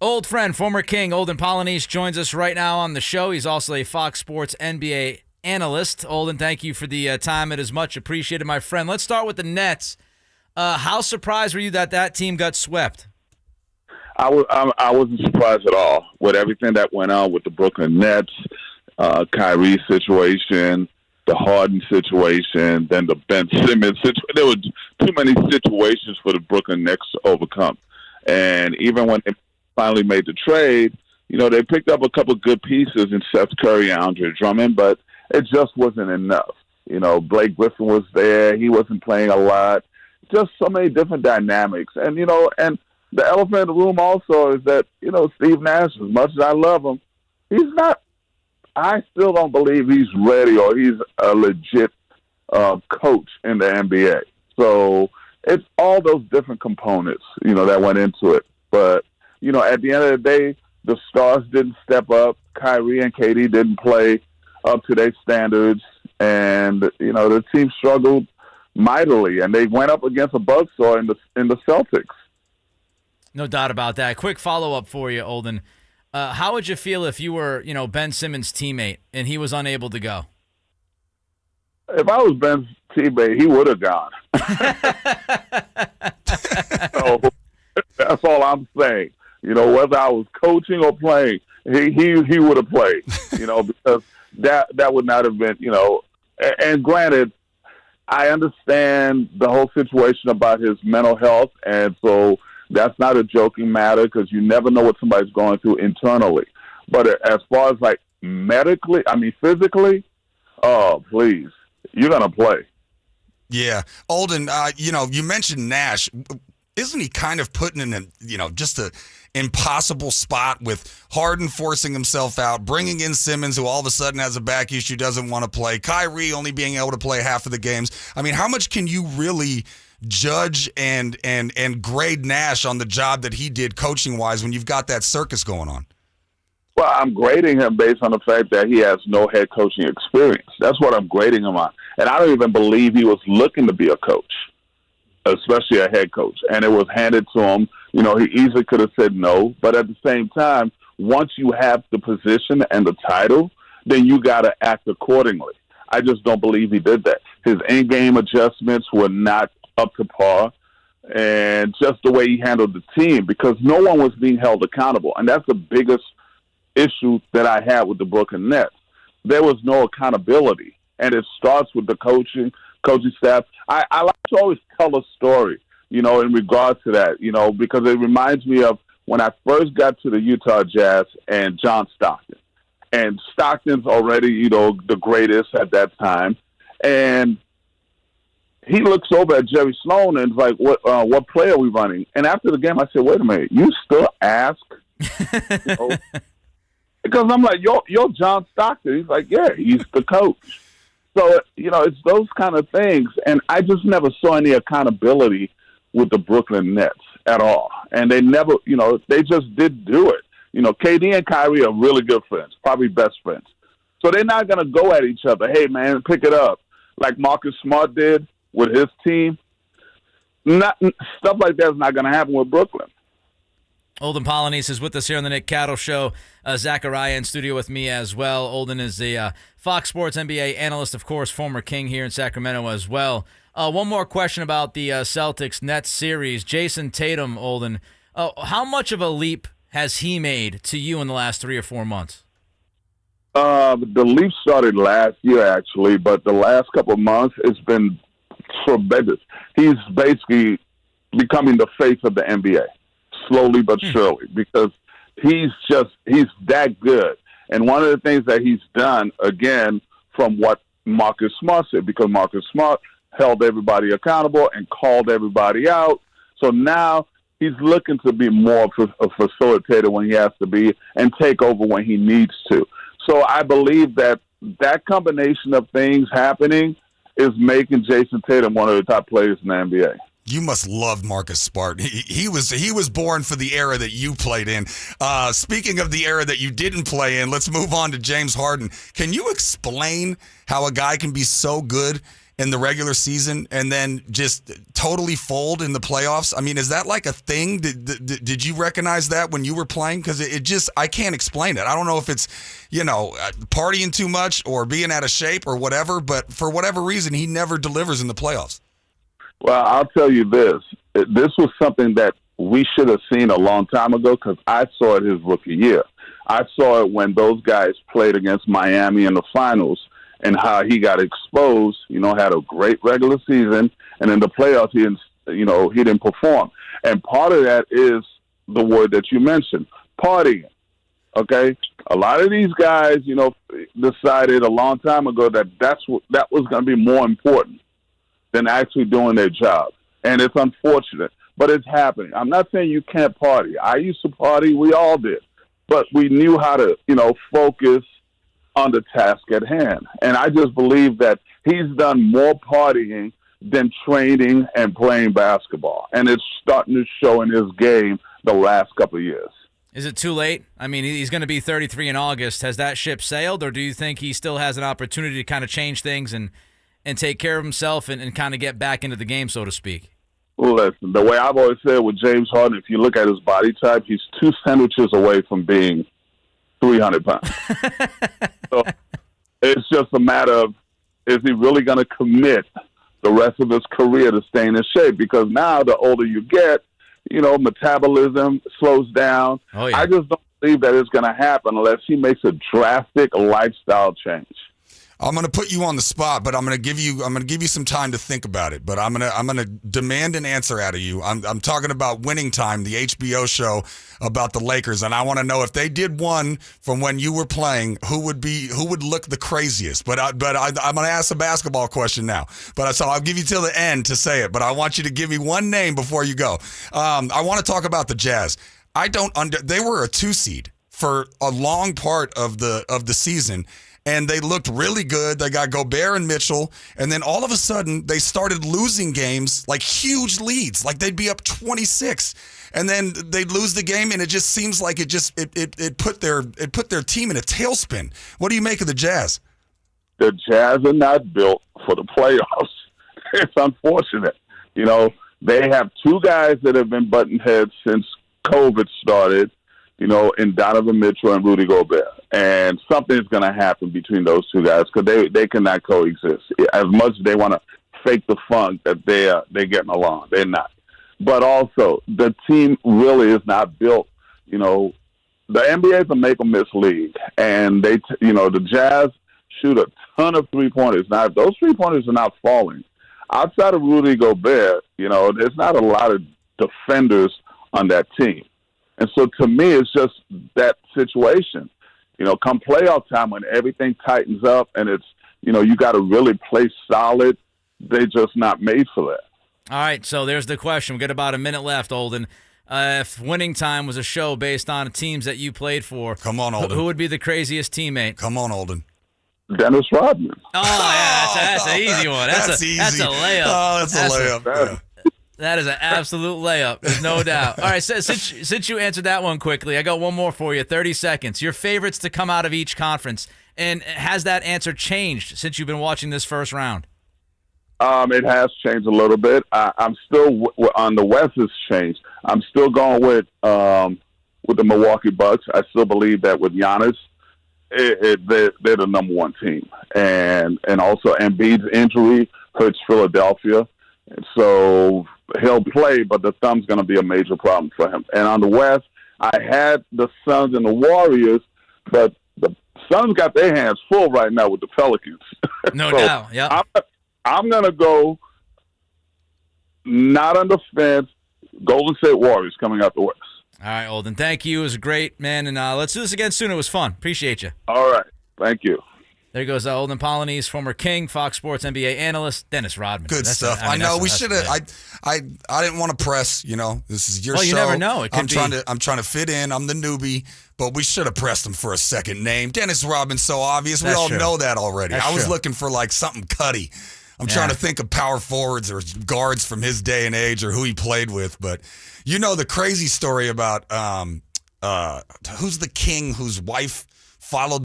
Old friend, former King, Olden Polynice joins us right now on the show. He's also a Fox Sports NBA analyst. Olden, thank you for the time. It is much appreciated, my friend. Let's start with the Nets. How surprised were you that team got swept? I wasn't surprised at all with everything that went on with the Brooklyn Nets, Kyrie situation, the Harden situation, then the Ben Simmons situation. There were too many situations for the Brooklyn Nets to overcome. And even when they finally made the trade, they picked up a couple good pieces in Seth Curry and Andre Drummond, but it just wasn't enough. Blake Griffin was there. He wasn't playing a lot. Just so many different dynamics. And, and the elephant in the room also is that, Steve Nash, as much as I love him, he's not, I still don't believe he's ready or he's a legit coach in the NBA. So it's all those different components, that went into it. But, at the end of the day, the stars didn't step up. Kyrie and KD didn't play up to their standards. And, the team struggled mightily, and they went up against a buzzsaw in the Celtics. No doubt about that. Quick follow-up for you, Olden. How would you feel if you were, Ben Simmons' teammate and he was unable to go? If I was Ben's teammate, he would have gone. So that's all I'm saying. Whether I was coaching or playing, he would have played. Because that would not have been, And granted, I understand the whole situation about his mental health, and so that's not a joking matter because you never know what somebody's going through internally. But as far as physically, oh, please, you're going to play. Yeah. Olden, you mentioned Nash. Isn't he kind of putting in just a impossible spot with Harden forcing himself out, bringing in Simmons, who all of a sudden has a back issue, doesn't want to play, Kyrie only being able to play half of the games? I mean, how much can you really judge and grade Nash on the job that he did coaching-wise when you've got that circus going on? Well, I'm grading him based on the fact that he has no head coaching experience. That's what I'm grading him on. And I don't even believe he was looking to be a coach, especially a head coach. And it was handed to him. He easily could have said no. But at the same time, once you have the position and the title, then you got to act accordingly. I just don't believe he did that. His in-game adjustments were not up to par. And just the way he handled the team, because no one was being held accountable. And that's the biggest issue that I had with the Brooklyn Nets. There was no accountability. And it starts with the coaching staff. I like to always tell a story, in regards to that, because it reminds me of when I first got to the Utah Jazz and John Stockton. And Stockton's already, the greatest at that time. And he looks over at Jerry Sloan and is like, what play are we running? And after the game, I said, wait a minute, you still ask? Because I'm like, you're John Stockton. He's like, yeah, he's the coach. So, it's those kind of things. And I just never saw any accountability with the Brooklyn Nets at all. And they never, they just did do it. KD and Kyrie are really good friends, probably best friends. So they're not going to go at each other. Hey, man, pick it up. Like Marcus Smart did with his team. Stuff like that is not going to happen with Brooklyn. Olden Polynice is with us here on the Nick Cattle Show. Zachariah in studio with me as well. Olden is the Fox Sports NBA analyst, of course, former King here in Sacramento as well. One more question about the Celtics-Nets series. Jason Tatum, Olden, how much of a leap has he made to you in the last 3 or 4 months? The leap started last year, actually, but the last couple of months, it's been tremendous. He's basically becoming the face of the NBA. Slowly but surely, because he's that good. And one of the things that he's done, again, from what Marcus Smart said, because Marcus Smart held everybody accountable and called everybody out. So now he's looking to be more of a facilitator when he has to be and take over when he needs to. So I believe that combination of things happening is making Jason Tatum one of the top players in the NBA. You must love Marcus Smart. He was born for the era that you played in. Speaking of the era that you didn't play in, let's move on to James Harden. Can you explain how a guy can be so good in the regular season and then just totally fold in the playoffs? I mean, is that like a thing? Did you recognize that when you were playing? Because it just, I can't explain it. I don't know if it's, partying too much or being out of shape or whatever, but for whatever reason, he never delivers in the playoffs. Well, I'll tell you this. This was something that we should have seen a long time ago because I saw it his rookie year. I saw it when those guys played against Miami in the finals and how he got exposed, had a great regular season, and in the playoffs he didn't perform. And part of that is the word that you mentioned, partying. Okay? A lot of these guys, decided a long time ago that that was going to be more important than actually doing their job. And it's unfortunate, but it's happening. I'm not saying you can't party. I used to party. We all did. But we knew how to, focus on the task at hand. And I just believe that he's done more partying than training and playing basketball. And it's starting to show in his game the last couple of years. Is it too late? I mean, he's going to be 33 in August. Has that ship sailed, or do you think he still has an opportunity to kind of change things and take care of himself and kind of get back into the game, so to speak? Well, listen, the way I've always said with James Harden, if you look at his body type, he's 2 sandwiches away from being 300 pounds. So it's just a matter of, is he really going to commit the rest of his career to staying in shape? Because now the older you get, metabolism slows down. Oh, yeah. I just don't believe that it's going to happen unless he makes a drastic lifestyle change. I'm going to put you on the spot, but I'm going to give you some time to think about it. But I'm going to demand an answer out of you. I'm talking about Winning Time, the HBO show about the Lakers, and I want to know if they did one from when you were playing, who would look the craziest. But I'm going to ask a basketball question now. So I'll give you till the end to say it. But I want you to give me one name before you go. I want to talk about the Jazz. They were a 2 seed for a long part of the season. And they looked really good. They got Gobert and Mitchell. And then all of a sudden, they started losing games, like huge leads. Like they'd be up 26. And then they'd lose the game, and it just seems like it put their team in a tailspin. What do you make of the Jazz? The Jazz are not built for the playoffs. It's unfortunate. They have 2 guys that have been button heads since COVID started, in Donovan Mitchell and Rudy Gobert. And something's going to happen between those 2 guys because they cannot coexist. As much as they want to fake the funk that they're getting along, they're not. But also, the team really is not built. The NBA is a make-or-miss league. And the Jazz shoot a ton of three-pointers. Now, if those three-pointers are not falling, outside of Rudy Gobert, there's not a lot of defenders on that team. And so to me, it's just that situation. Come playoff time when everything tightens up and it's, you got to really play solid, they're just not made for that. All right, so there's the question. We've got about a minute left, Olden. If Winning Time was a show based on teams that you played for, come on, Olden. Who would be the craziest teammate? Come on, Olden. Dennis Rodman. Oh, yeah, that's an easy one. That's easy. That's a layup. Oh, that's a layup. That is an absolute layup. There's no doubt. All right, since you answered that one quickly, I got one more for you. 30 seconds. Your favorites to come out of each conference. And has that answer changed since you've been watching this first round? It has changed a little bit. I'm still on the West. Has changed. I'm still going with the Milwaukee Bucks. I still believe that with Giannis, they're the number 1 team, and also Embiid's injury hurts Philadelphia, and so he'll play, but the thumb's going to be a major problem for him. And on the West, I had the Suns and the Warriors, but the Suns got their hands full right now with the Pelicans. No doubt. Yeah. I'm going to go not on the fence. Golden State Warriors coming out the West. All right, Olden. Thank you. It was great, man. And let's do this again soon. It was fun. Appreciate you. All right. Thank you. There goes Olden Polynice, former King, Fox Sports NBA analyst, Dennis Rodman. Good stuff. I know we should have. I didn't want to press. This is your show. Well, you never know. It could I'm trying to fit in. I'm the newbie, but we should have pressed him for a second name. Dennis Rodman's so obvious. We all know that already. I was looking for like something cutty. I'm trying to think of power forwards or guards from his day and age or who he played with. But the crazy story about who's the king whose wife followed